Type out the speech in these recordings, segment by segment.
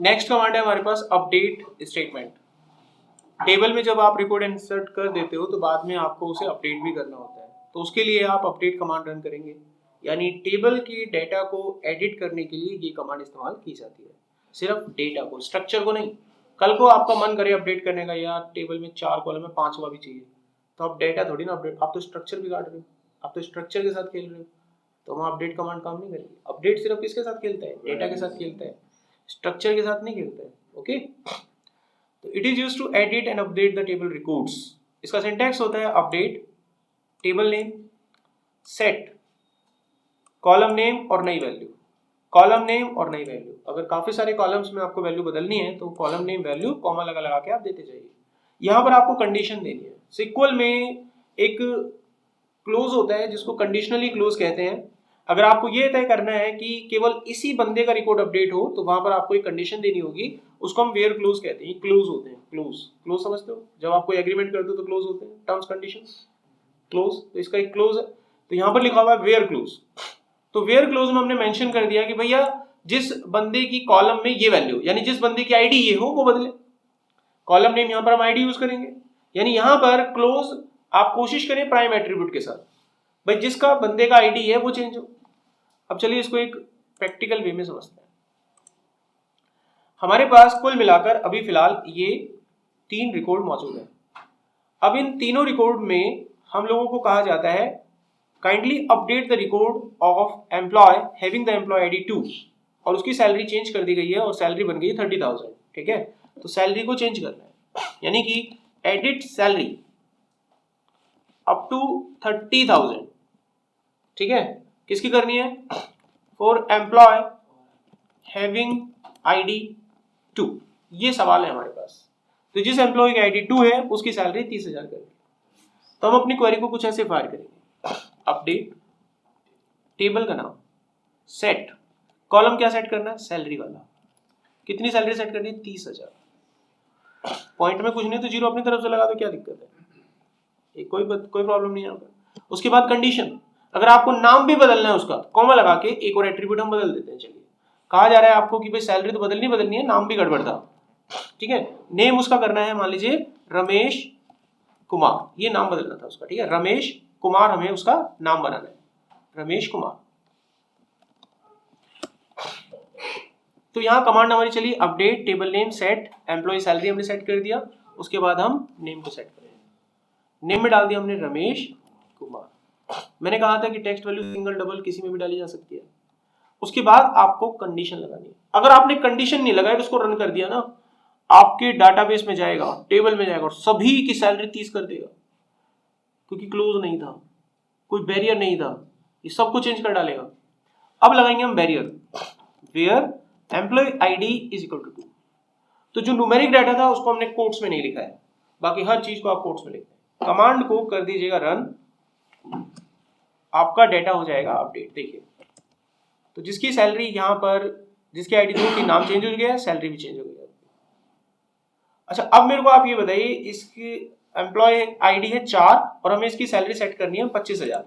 Next command है हमारे पास update statement. Table में जब आप रिकॉर्ड इंसर्ट कर देते हो तो बाद में आपको उसे अपडेट भी करना होता है, तो उसके लिए आप अपडेट कमांड रन करेंगे, यानी टेबल के डेटा को एडिट करने के लिए ये कमांड इस्तेमाल की जाती है, सिर्फ डेटा को, स्ट्रक्चर को नहीं। कल को आपका मन करे अपडेट करने का, यार टेबल में 4 कॉलम है 5वां भी चाहिए, तो आप डेटा थोड़ी ना अपडेट, आप तो स्ट्रक्चर भी काट रहे हो, आप तो स्ट्रक्चर के साथ खेल रहे हो, तो वहाँ अपडेट कमांड काम नहीं करेगी। अपडेट सिर्फ किसके साथ खेलता है, डेटा के साथ खेलता है, स्ट्रक्चर के साथ नहीं खेलता है। ओके, तो it is used to edit and update the table records. इसका सिंटैक्स होता है update, table name, set, column name और नई वैल्यू, कॉलम नेम और नई वैल्यू। अगर काफी सारे कॉलम्स में आपको वैल्यू बदलनी है तो कॉलम नेम वैल्यू कॉमा लगा लगा के आप देते जाइए। यहाँ पर आपको कंडीशन देनी है। सिक्वल में एक क्लोज होता है जिसको कंडीशनली क्लोज कहते हैं। अगर आपको ये तय करना है कि केवल इसी बंदे का रिकॉर्ड अपडेट हो तो वहां पर आपको एक कंडीशन देनी होगी, उसको हम वेयर क्लोज कहते हैं। क्लोज होते हैं, क्लोज, क्लोज समझते हो, जब आप कोई एग्रीमेंट करते हो तो क्लोज होते हैं, टर्म्स कंडीशंस क्लोज, तो इसका एक क्लोज है। तो यहाँ पर लिखा हुआ है वेयर क्लोज, तो वेयर क्लोज में हमने मेंशन कर दिया कि भैया जिस बंदे की कॉलम में ये वैल्यू, यानी जिस बंदे की आईडी ये हो वो बदले। कॉलम नेम यहाँ पर हम आईडी यूज करेंगे, यानी यहाँ पर क्लोज आप कोशिश करें प्राइम एट्रीब्यूट के साथ, भाई जिसका बंदे का आईडी है वो चेंज हो। अब चलिए इसको एक प्रैक्टिकल वे में समझते हैं। हमारे पास कुल मिलाकर अभी फिलहाल ये 3 रिकॉर्ड मौजूद है। अब इन तीनों रिकॉर्ड में हम लोगों को कहा जाता है kindly update the record of employee having the employee ID 2, और उसकी सैलरी चेंज कर दी गई है और सैलरी बन गई है 30,000। ठीक है, तो सैलरी को चेंज करना है, यानी कि एडिट सैलरी अप टू 30,000। ठीक है, किसकी करनी है, फॉर एम्प्लॉय हैविंग आईडी 2। ये सवाल है हमारे पास, तो जिस एम्प्लॉय की आईडी 2 है उसकी सैलरी 30,000 करेंगे। तो हम अपनी क्वेरी को कुछ ऐसे फायर करेंगे, अपडेट, टेबल का नाम, सेट, कॉलम क्या सेट करना है, सैलरी वाला, कितनी सैलरी सेट करनी है, 30,000। पॉइंट में कुछ नहीं तो जीरो अपनी तरफ से लगा दो, क्या दिक्कत है, कोई प्रॉब्लम नहीं है यहाँ पर। उसके बाद कंडीशन, अगर आपको नाम भी बदलना है उसका, कॉमा लगा के एक और एट्रीब्यूट हम बदल देते हैं। चलिए, कहा जा रहा है आपको कि भाई सैलरी तो बदलनी है, नाम भी गड़बड़ था। ठीक है, नेम उसका करना है मान लीजिए रमेश कुमार, ये नाम बदलना था उसका। ठीक है, रमेश कुमार हमें उसका नाम बनाना है, रमेश कुमार। तो यहाँ कमांड हमारी चली update, table name, set, employee salary हमने सेट कर दिया। उसके बाद हम नेम को सेट करेंगे, नेम में डाल दिया हमने रमेश कुमार। मैंने कहा था कि टेक्स्ट वैल्यू सिंगल डबल किसी में भी डाली जा सकती है। उसके बाद आपको कंडीशन लगानी है। अगर आपने कंडीशन नहीं लगाया तो उसको रन कर दिया ना, आपके डाटाबेस में जाएगा, टेबल में जाएगा और सभी की सैलरी 30 कर देगा, क्योंकि क्लोज नहीं था, कोई बैरियर नहीं था, ये सबको चेंज कर डालेगा। अब लगाएंगे हम barrier, where employee ID is equal to 2। तो जो न्यूमेरिक डाटा था उसको हमने कोट्स में नहीं लिखा है, बाकी हर चीज को आप कोट्स में लिखते हैं। कमांड को कर दीजिएगा रन, आपका डेटा हो जाएगा अपडेट। देखिए, तो जिसकी सैलरी यहाँ पर, जिसकी आईडी 2 की नाम चेंज हो गया, सैलरी भी चेंज हो गई। अच्छा, अब मेरे को आप ये बताइए, इसकी एम्प्लॉय आईडी है 4 और हमें इसकी सैलरी सेट करनी है 25,000,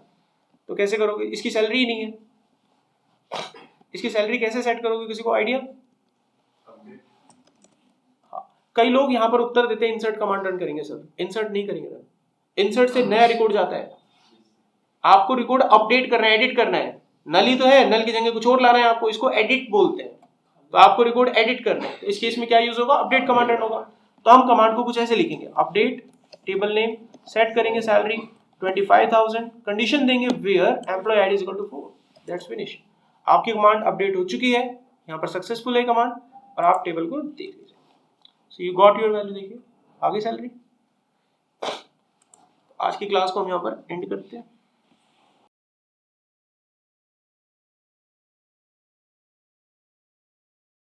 तो कैसे करोगे, इसकी सैलरी ही नहीं है, इसकी सैलरी कैसे सेट करोगे, किसी को आइडिया? हाँ, कई लोग यहाँ पर उत्तर देते हैं इंसर्ट कमांड रन करेंगे सर, इंसर्ट नहीं करेंगे रन। इंसर्ट से नया रिकॉर्ड जाता है, आपको रिकॉर्ड अपडेट करना है, एडिट करना है। नल ही तो है, नल की जगह कुछ और लाना है आपको, इसको एडिट बोलते हैं। तो आपको रिकॉर्ड एडिट करना है, तो इस केस में क्या यूज होगा, अपडेट कमांड रन होगा। तो हम कमांड को कुछ ऐसे लिखेंगे, अपडेट, टेबल नेम, सेट करेंगे सैलरी 25,000, कंडीशन देंगे where employee ID is equal to 4, that's finish. आपकी कमांड अपडेट हो चुकी है, यहाँ पर सक्सेसफुल है कमांड, और आप टेबल को देख लीजिए। So you got your value, देखिए आ गई सैलरी। आज की क्लास को हम यहाँ पर एंड करते हैं।